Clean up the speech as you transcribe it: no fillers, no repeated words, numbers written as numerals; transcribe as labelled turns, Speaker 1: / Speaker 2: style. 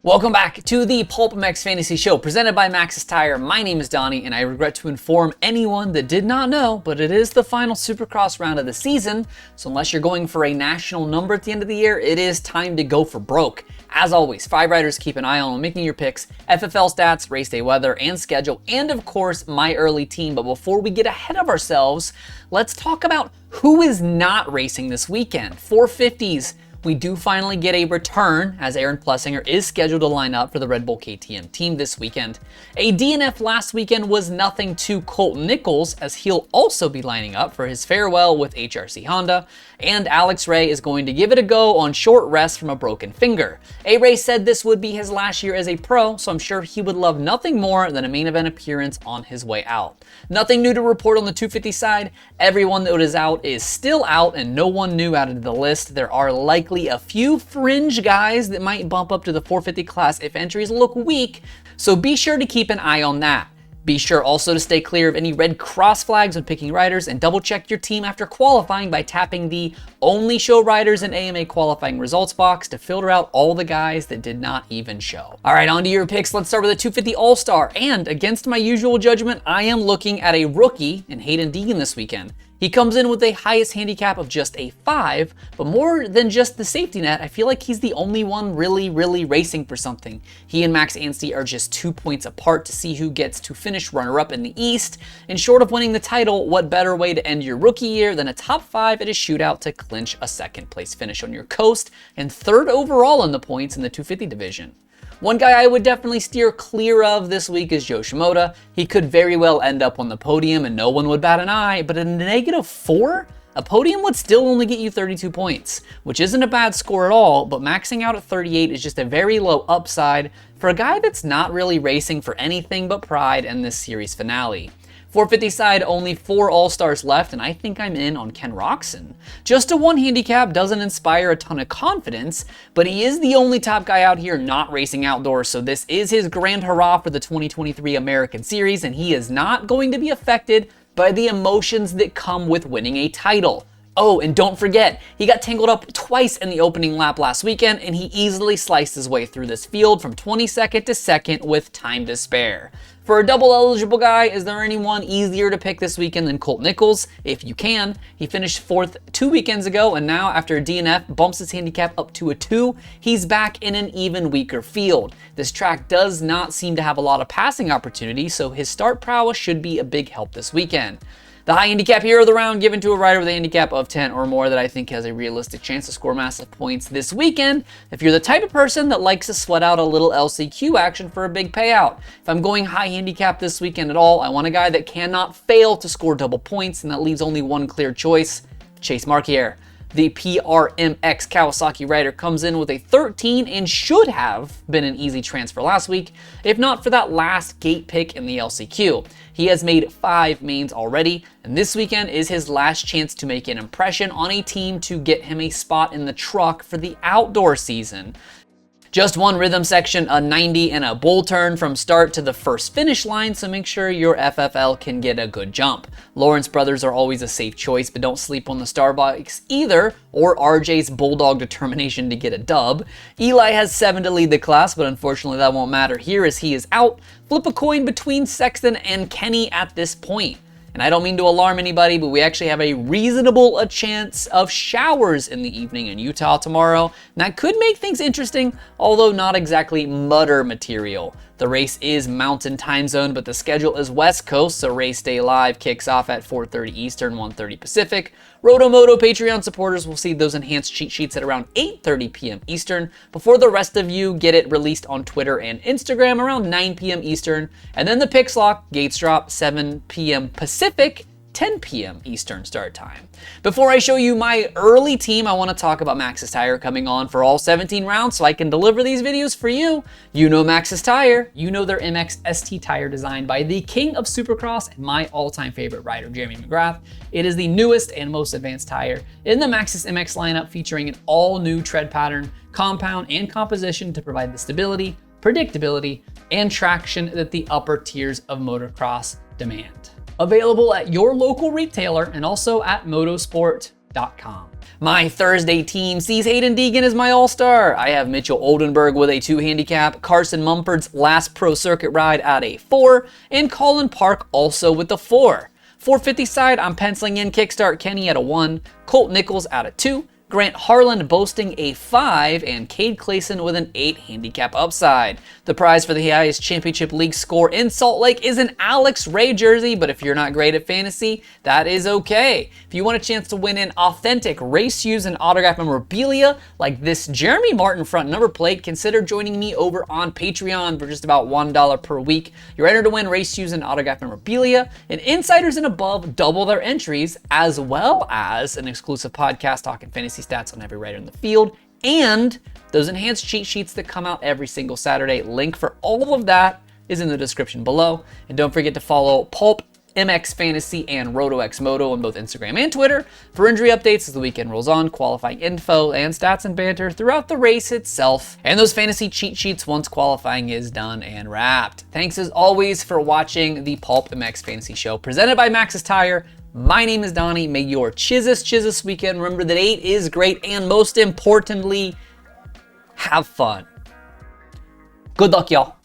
Speaker 1: Welcome back to the PulpMX Fantasy Show presented by Maxxis Tire. My name is Donnie, and I regret to inform anyone that did not know, but it is the final Supercross round of the season, so unless you're going for a national number at the end of the year, it is time to go for broke. As always, 5 riders keep an eye on when making your picks, FFL stats, race day weather, and schedule, and of course, my early team. But before we get ahead of ourselves, let's talk about who is not racing this weekend. 450s. We do finally get a return as Aaron Plessinger is scheduled to line up for the Red Bull KTM team this weekend. A DNF last weekend was nothing to Colt Nichols, as he'll also be lining up for his farewell with HRC Honda, and Alex Ray is going to give it a go on short rest from a broken finger. A-Ray said this would be his last year as a pro, so I'm sure he would love nothing more than a main event appearance on his way out. Nothing new to report on the 250 side. Everyone that is out is still out, and no one new added to the list. There are likely a few fringe guys that might bump up to the 450 class if entries look weak, so be sure to keep an eye on that. Be sure also to stay clear of any red cross flags when picking riders, and double check your team after qualifying by tapping the Only Show Riders in AMA qualifying results box to filter out all the guys that did not even show. All right, on to your picks. Let's start with the 250 All-Star, and against my usual judgment, I am looking at a rookie in Hayden Deegan this weekend. He comes in with a highest handicap of just a 5, but more than just the safety net, I feel like he's the only one really racing for something. He and Max Anstey are just 2 points apart to see who gets to finish runner-up in the East, and short of winning the title, what better way to end your rookie year than a top 5 at a shootout to clinch a second place finish on your coast and 3rd overall in the points in the 250 division. One guy I would definitely steer clear of this week is Yoshimura. He could very well end up on the podium and no one would bat an eye, but at a -4, a podium would still only get you 32 points, which isn't a bad score at all, but maxing out at 38 is just a very low upside for a guy that's not really racing for anything but pride in this series finale. 450 side, only 4 All-Stars left, and I think I'm in on Ken Roczen. Just a 1 handicap doesn't inspire a ton of confidence, but he is the only top guy out here not racing outdoors, so this is his grand hurrah for the 2023 American Series, and he is not going to be affected by the emotions that come with winning a title. Oh, and don't forget, he got tangled up twice in the opening lap last weekend, and he easily sliced his way through this field from 22nd to 2nd with time to spare. For a double eligible guy, is there anyone easier to pick this weekend than Colt Nichols? If you can. He finished 4th 2 weekends ago, and now after a DNF bumps his handicap up to a 2, he's back in an even weaker field. This track does not seem to have a lot of passing opportunity, so his start prowess should be a big help this weekend. The high handicap hero of the round given to a rider with a handicap of 10 or more that I think has a realistic chance to score massive points this weekend. If you're the type of person that likes to sweat out a little LCQ action for a big payout. If I'm going high handicap this weekend at all, I want a guy that cannot fail to score double points, and that leaves only one clear choice: Chase Marquier. The PRMX Kawasaki rider comes in with a 13 and should have been an easy transfer last week, if not for that last gate pick in the LCQ. He has made 5 mains already, and this weekend is his last chance to make an impression on a team to get him a spot in the truck for the outdoor season. Just one rhythm section, a 90, and a bull turn from start to the first finish line, so make sure your FFL can get a good jump. Lawrence brothers are always a safe choice, but don't sleep on the star bikes either, or RJ's bulldog determination to get a dub. Eli has 7 to lead the class, but unfortunately that won't matter here as he is out. Flip a coin between Sexton and Kenny at this point. And I don't mean to alarm anybody, but we actually have a reasonable chance of showers in the evening in Utah tomorrow. And that could make things interesting, although not exactly mutter material. The race is Mountain Time Zone, but the schedule is West Coast, so race day live kicks off at 4:30 Eastern, 1:30 Pacific. RotoMoto Patreon supporters will see those enhanced cheat sheets at around 8:30 p.m. Eastern, before the rest of you get it released on Twitter and Instagram around 9 p.m. Eastern, and then the picks lock, gates drop 7 p.m. Pacific, 10 p.m. Eastern start time. Before I show you my early team, I want to talk about Maxxis Tire coming on for all 17 rounds so I can deliver these videos for you. You know Maxxis Tire. You know their MX ST tire designed by the king of Supercross and my all-time favorite rider, Jeremy McGrath. It is the newest and most advanced tire in the Maxxis MX lineup, featuring an all-new tread pattern, compound, and composition to provide the stability, predictability, and traction that the upper tiers of motocross demand. Available at your local retailer and also at motosport.com. My Thursday team sees Hayden Deegan as my all-star. I have Mitchell Oldenburg with a 2 handicap, Carson Mumford's last pro circuit ride at a 4, and Colin Park also with the 4. 450 side, I'm penciling in Kickstart Kenny at a 1, Colt Nichols at a 2, Grant Harlan boasting a 5, and Cade Clayson with an 8 handicap upside. The prize for the highest championship league score in Salt Lake is an Alex Ray jersey, but if you're not great at fantasy, that is okay. If you want a chance to win an authentic race used and autographed memorabilia like this Jeremy Martin front number plate, consider joining me over on Patreon for just about $1 per week. You're entered to win race used and autographed memorabilia, and insiders and above double their entries, as well as an exclusive podcast talking fantasy stats on every rider in the field, and those enhanced cheat sheets that come out every single Saturday. Link for all of that is in the description below. And don't forget to follow PulpMX Fantasy and RotoMoto on both Instagram and Twitter for injury updates as the weekend rolls on, qualifying info, and stats and banter throughout the race itself, and those fantasy cheat sheets once qualifying is done and wrapped. Thanks as always for watching the PulpMX Fantasy Show presented by Maxxis Tire. My name is Donnie. May your chizzest weekend. Remember that 8 is great, and most importantly, have fun. Good luck, y'all.